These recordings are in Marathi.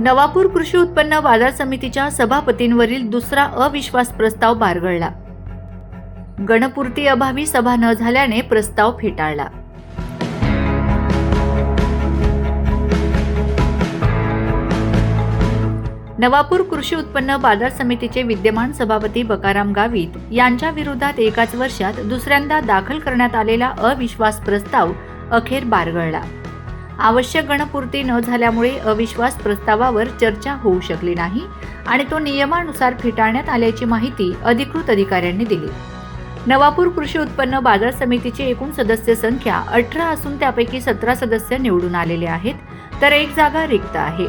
नवापूर कृषी उत्पन्न बाजार समितीच्या सभापतींवरील दुसरा अविश्वास प्रस्ताव बारगळला. गणपूर्ती अभावी सभा न झाल्याने प्रस्ताव फेटाळला. नवापूर कृषी उत्पन्न बाजार समितीचे विद्यमान सभापती बकाराम गावित यांच्या विरोधात एकाच वर्षात दुसऱ्यांदा दाखल करण्यात आलेला अविश्वास प्रस्ताव अखेर बारगळला. आवश्यक गणपूर्ती न झाल्यामुळे अविश्वास प्रस्तावावर चर्चा होऊ शकली नाही आणि तो नियमानुसार फेटाळण्यात आल्याची माहिती अधिकृत अधिकाऱ्यांनी दिली. नवापूर कृषी उत्पन्न बाजार समितीची एकूण सदस्य संख्या 18 असून त्यापैकी 17 सदस्य निवडून आलेले आहेत, तर एक जागा रिक्त आहे.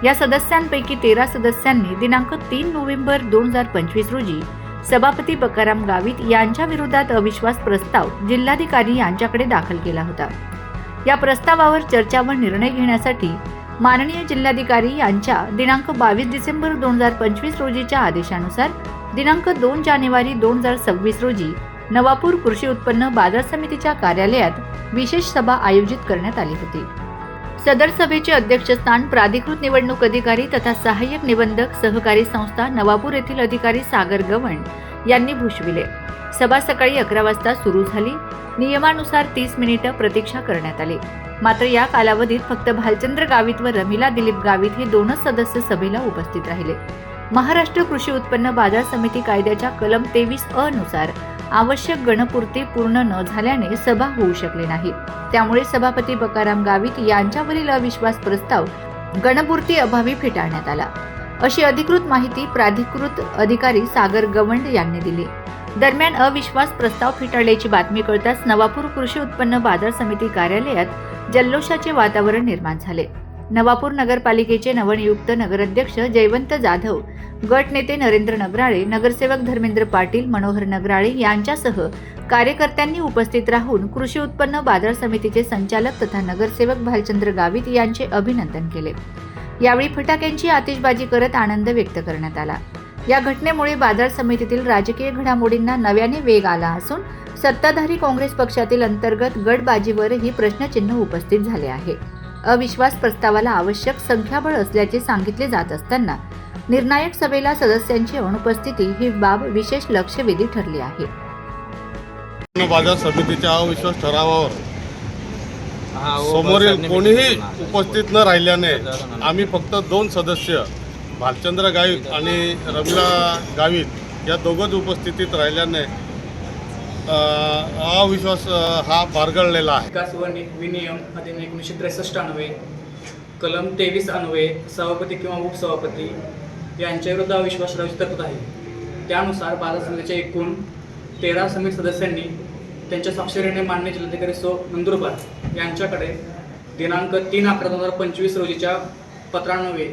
या सदस्यांपैकी 13 सदस्यांनी दिनांक 3 नोव्हेंबर 2025 रोजी सभापती बकाराम गावित यांच्या विरोधात अविश्वास प्रस्ताव जिल्हाधिकारी यांच्याकडे दाखल केला होता. या प्रस्तावावर चर्चा व निर्णय घेण्यासाठी माननीय जिल्हाधिकारी यांच्या दिनांक 22 डिसेंबर 2025 रोजीच्या आदेशानुसार दिनांक 2 जानेवारी 2026 रोजी नवापूर कृषी उत्पन्न बाजार समितीच्या कार्यालयात विशेष सभा आयोजित करण्यात आली होती. सदर सभेचे अध्यक्षस्थान प्राधिकृत निवडणूक अधिकारी तथा सहाय्यक निबंधक सहकारी संस्था नवापूर येथील अधिकारी सागर गवंड यांनी भूषविले. सभा सकाळी 11 वाजता सुरू झाली. नियमानुसार 30 मिनिटे प्रतीक्षा करण्यात आली. मात्र या कालावधीत फक्त भालचंद्र गावित व रमिला दिलीप गावित हे दोनच सदस्य सभेला उपस्थित राहिले. महाराष्ट्र कृषी उत्पन्न बाजार समिती कायद्याच्या कलम 23(अ) नुसार आवश्यक गणपूर्ती पूर्ण न झाल्याने सभा होऊ शकली नाही. त्यामुळे सभापती बकाराम गावित यांच्यावरील अविश्वास प्रस्ताव गणपूर्ती अभावी फेटाळण्यात आला, अशी अधिकृत माहिती प्राधिकृत अधिकारी सागर गवंड यांनी दिली. दरम्यान अविश्वास प्रस्ताव फेटाळल्याची बातमी कळताच नवापूर कृषी उत्पन्न बाजार समिती कार्यालयात जल्लोषाचे वातावरण निर्माण झाले. नवापूर नगरपालिकेचे नवनियुक्त नगराध्यक्ष जयवंत जाधव, गट नेते नरेंद्र नगराळे, नगरसेवक धर्मेंद्र पाटील, मनोहर नगराळे यांच्यासह कार्यकर्त्यांनी उपस्थित राहून कृषी उत्पन्न बाजार समितीचे संचालक तथा नगरसेवक भालचंद्र गावित यांचे अभिनंदन केले. यावेळी फटाक्यांची आतिषबाजी करत आनंद व्यक्त करण्यात आला. या घटनेमुळे बाजार समितीतील राजकीय घडामोडींना नव्याने वेग आला असून सत्ताधारी काँग्रेस पक्षातील अंतर्गत गटबाजीवरही प्रश्नचिन्ह उपस्थित झाले आहे. अविश्वास प्रस्तावाला आवश्यक संख्याबळ असल्याचे सांगितले जात असताना निर्णायक सभेला सदस्यांची अनुपस्थिती ही बाब विशेष लक्षवेधी ठरली आहे. बाजार समितीच्या अविश्वास ठरावावर समोरील कोणीही उपस्थित न राहिल्याने आम्ही फक्त 2 सदस्य भालचंद्र गावित आणि रमिला गावित या दोघंच उपस्थितीत राहिल्याने अविश्वास हा बारगळलेला आहे. विकास व विनियम अधिनियम 1963 अन्वये कलम 23 अन्वये सभापती किंवा उपसभापती यांच्या विरुद्ध अविश्वासाची तरतूद आहे. त्यानुसार बाजार समितीच्या एकूण 13 समिती सदस्यांनी त्यांच्या स्वाक्षरीने मान्य जिल्हाधिकारी नंदुरबार यांच्याकडे दिनांक 3/11/2025 रोजीच्या पत्रान्वये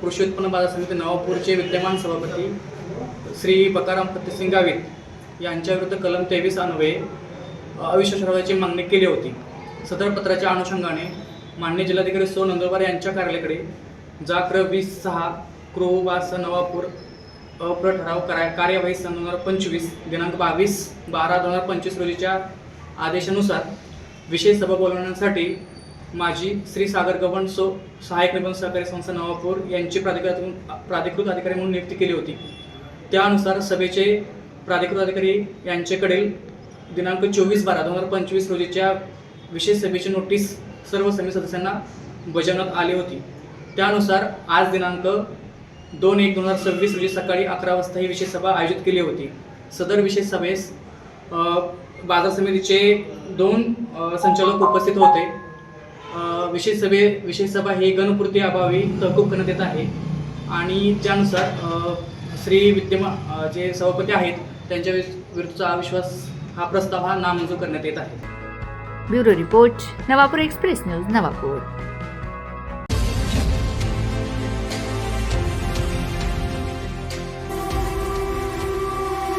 कृषी उत्पन्न बाजार समिती नवापूरचे विद्यमान सभापती श्री बकाराम फतेसिंग गावित यांच्या विरुद्ध कलम 23 अन्वये अविश्वास ठरावाची मागणी केली होती. सदर पत्राच्या अनुषंगाने मान्य जिल्हाधिकारी नंदुरबार यांच्या कार्यालयाकडे जा. 20/6 क्रोबास नवापूर अप्र ठराव कार्यवाही 2025 दिनांक 22/12/2025 रोजीच्या आदेशानुसार विशेष सभा बोलवण्यासाठी माझी श्री सागर गवंड सहाय्यक निबंधक सहकारी संस्था नवापूर यांची प्राधिकृत अधिकारी म्हणून नियुक्ती केली होती. त्यानुसार सभेचे प्राधिकृत अधिकारी यांच्याकडे दिनांक 24/12/2025 रोजीच्या विशेष सभेची नोटीस सर्व समिती सदस्यांना बजावण्यात आली होती. त्यानुसार आज दिनांक 2/1/2026 रोजी सकाळी 11 वाजता ही विशेष सभा आयोजित केली होती. सदर विशेष सभेस बाजार समितीचे 2 संचालक उपस्थित होते. विशेष सभा ही गणपूर्ती अभावी तहकूब करण्यात येत आहे आणि त्यानुसार श्री विद्यमान जे सभापती आहेत त्यांच्या विरुद्धचा अविश्वास हा प्रस्ताव नामंजूर करण्यात येत आहे. Bureau report, Navapur express news, Navapur.